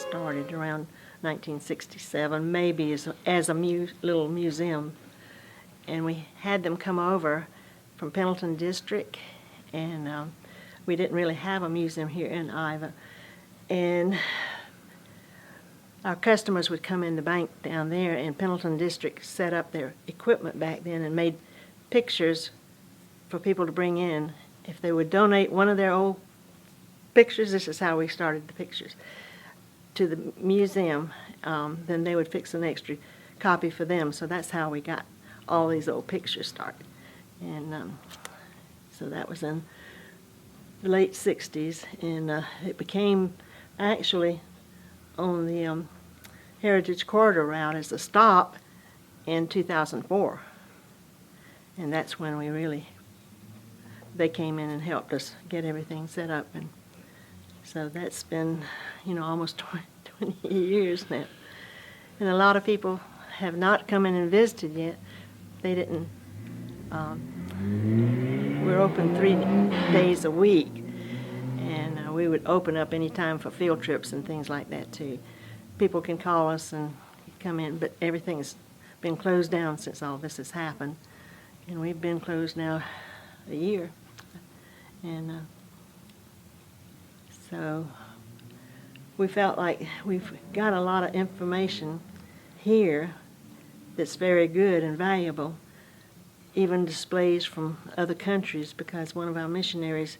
started around 1967, maybe as a little museum. And we had them come over from Pendleton District, and we didn't really have a museum here in Iva. And our customers would come in the bank down there, and Pendleton District set up their equipment back then and made pictures for people to bring in. If they would donate one of their old pictures, this is how we started the pictures, to the museum, then they would fix an extra copy for them. So that's how we got all these old pictures started. And so that was in the late 60s, and it became actually on the Heritage Corridor route as a stop in 2004. And that's when they came in and helped us get everything set up. And so that's been, almost 20 years now. And a lot of people have not come in and visited yet. They didn't, we're open 3 days a week. And we would open up any time for field trips and things like that too. People can call us and come in, but everything's been closed down since all this has happened. And we've been closed now a year. And so we felt like we've got a lot of information here that's very good and valuable, even displays from other countries, because one of our missionaries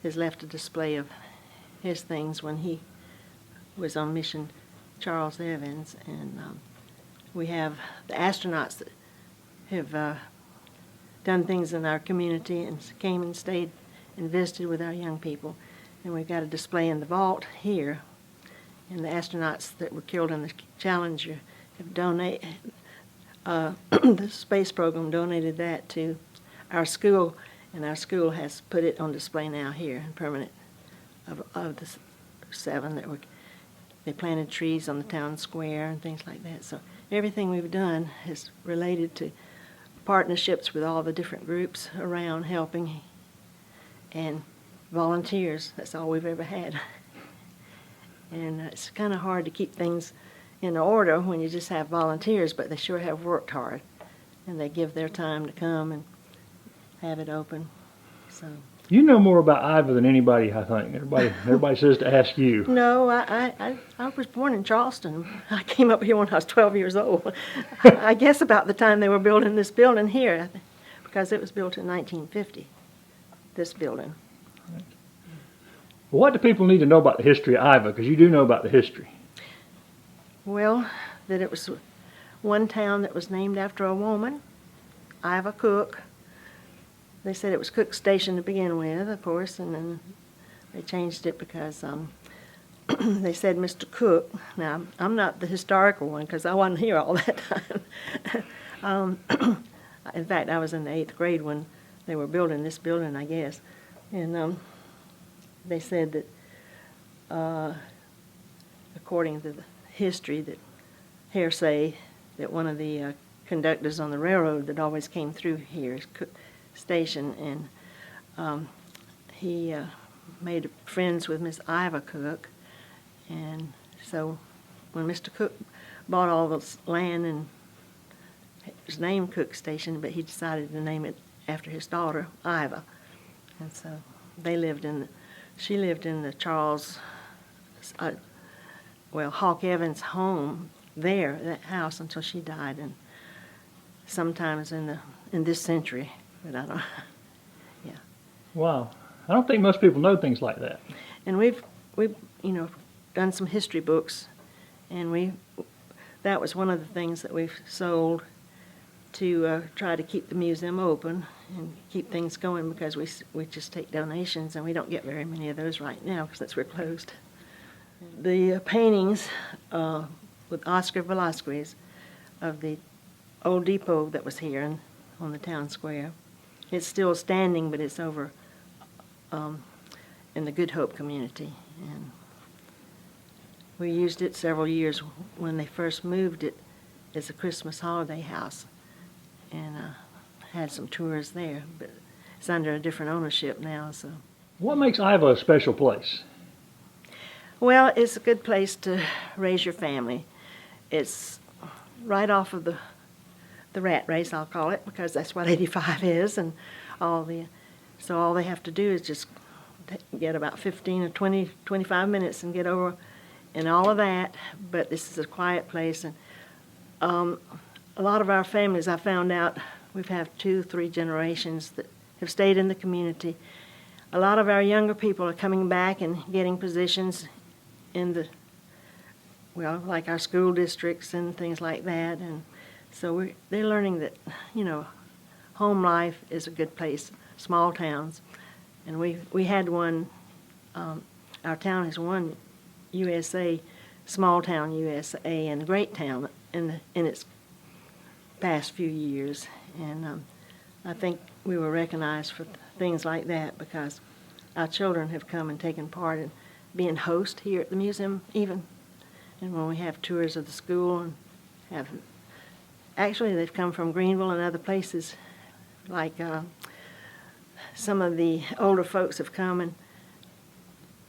has left a display of his things when he was on mission, Charles Evans. And we have the astronauts that have done things in our community and came and stayed and visited with our young people. And we've got a display in the vault here. And the astronauts that were killed in the Challenger have donated, the space program donated that to our school, and our school has put it on display now here, permanent, of the 7 that they planted trees on the town square and things like that. So everything we've done is related to partnerships with all the different groups around helping, and volunteers. That's all we've ever had. And it's kind of hard to keep things in order when you just have volunteers, but they sure have worked hard, and they give their time to come and have it open. So you know more about Iva than anybody, I think. Everybody says to ask you. No, I was born in Charleston. I came up here when I was 12 years old. I guess about the time they were building this building here, because it was built in 1950, this building. What do people need to know about the history of Iva? Because you do know about the history. Well, that it was one town that was named after a woman, Iva Cook. They said it was Cook Station to begin with, of course, and then they changed it because they said Mr. Cook. Now, I'm not the historical one because I wasn't here all that time. In fact, I was in the 8th grade when they were building this building, I guess. And they said that, according to the history, that hearsay, that one of the conductors on the railroad that always came through here is Cook Station, and he made friends with Miss Iva Cook, and so when Mr. Cook bought all this land, and it was named Cook Station, but he decided to name it after his daughter, Iva, and so she lived in the Charles, Hawk Evans home there, that house, until she died, and sometimes in this century. But I don't, yeah. Wow. I don't think most people know things like that. And we've done some history books, and that was one of the things that we've sold to try to keep the museum open and keep things going, because we just take donations, and we don't get very many of those right now because we're closed. The paintings with Oscar Velasquez of the old depot that was here on the town square. It's still standing, but it's over in the Good Hope community. And we used it several years when they first moved it as a Christmas holiday house, and had some tours there, but it's under a different ownership now. So, what makes Iva a special place? Well, it's a good place to raise your family. It's right off of the rat race, I'll call it, because that's what 85 is, and so all they have to do is just get about 15 or 20, 25 minutes and get over and all of that. But this is a quiet place, and a lot of our families, I found out, we've had 2, 3 generations that have stayed in the community. A lot of our younger people are coming back and getting positions in like our school districts and things like that, and so they're learning that, home life is a good place, small towns, and we had one. Our town has won USA, Small Town USA, and Great Town in its past few years, and I think we were recognized for things like that because our children have come and taken part in being host here at the museum even, and when we have tours of the school and actually they've come from Greenville and other places, like some of the older folks have come and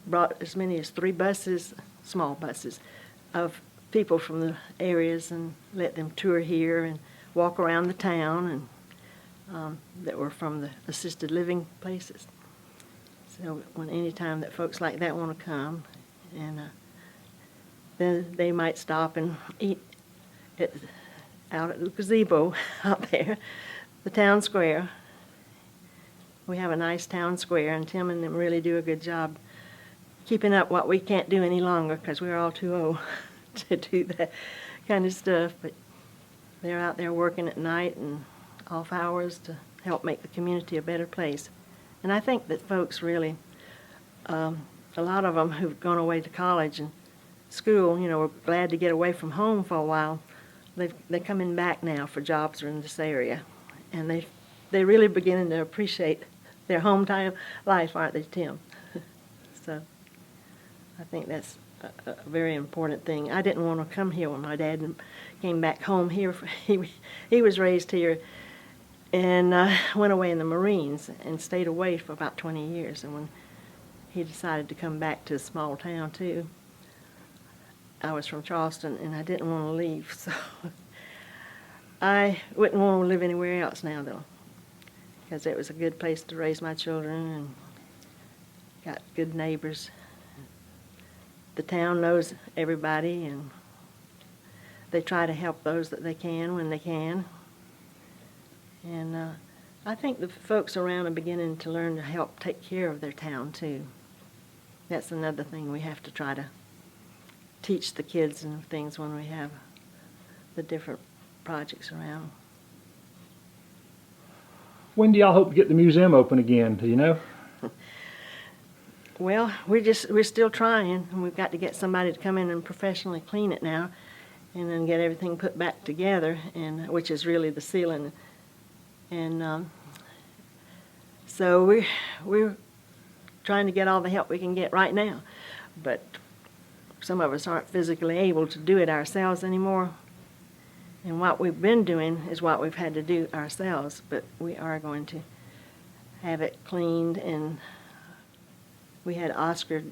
brought as many as 3 buses, small buses, of people from the areas and let them tour here and walk around the town, and that were from the assisted living places. So any time that folks like that want to come, and then they might stop and eat out at the gazebo out there, the town square. We have a nice town square, and Tim and them really do a good job keeping up what we can't do any longer because we're all too old to do that kind of stuff. But they're out there working at night and off hours to help make the community a better place. And I think that folks really, a lot of them who've gone away to college and school, were glad to get away from home for a while. They're coming back now for jobs in this area, and they're really beginning to appreciate their hometown life, aren't they, Tim? So I think that's a very important thing. I didn't want to come here when my dad came back home here. He was raised here and went away in the Marines and stayed away for about 20 years. And when he decided to come back to a small town too, I was from Charleston and I didn't want to leave. So I wouldn't want to live anywhere else now, though, because it was a good place to raise my children and got good neighbors. The town knows everybody, and they try to help those that they can when they can. And I think the folks around are beginning to learn to help take care of their town, too. That's another thing we have to try to teach the kids and things when we have the different projects around. When do y'all hope to get the museum open again? Do you know? Well, we're still trying, and we've got to get somebody to come in and professionally clean it now, and then get everything put back together, and which is really the ceiling. And so we're trying to get all the help we can get right now, but some of us aren't physically able to do it ourselves anymore. And what we've been doing is what we've had to do ourselves, but we are going to have it cleaned. And we had Oscar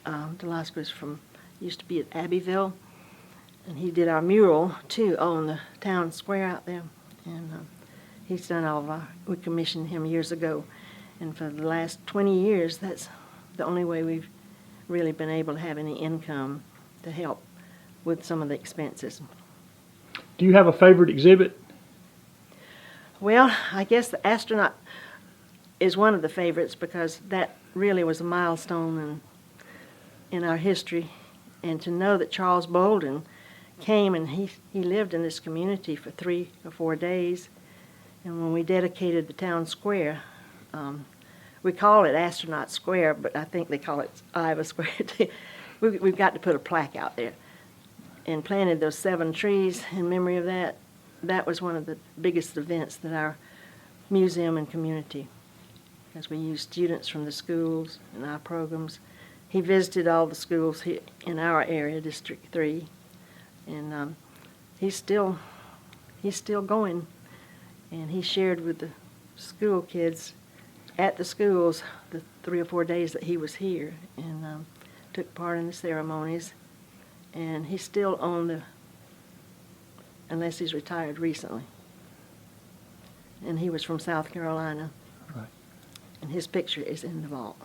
DeLasquez used to be at Abbeville, and he did our mural too on the town square out there. And he's done we commissioned him years ago, and for the last 20 years, that's the only way we've really been able to have any income to help with some of the expenses. Do you have a favorite exhibit? Well, I guess the astronaut is one of the favorites because that really was a milestone in our history. And to know that Charles Bolden came and he lived in this community for 3 or 4 days. And when we dedicated the town square, we call it Astronaut Square, but I think they call it Iowa Square too. We've got to put a plaque out there. And planted those 7 trees in memory of that. That was one of the biggest events that our museum and community, because we used students from the schools in our programs. He visited all the schools here in our area, District 3, and he's still going. And he shared with the school kids at the schools the 3 or 4 days that he was here. And took part in the ceremonies, and he's still on the, unless he's retired recently. And he was from South Carolina. Right. And his picture is in the vault.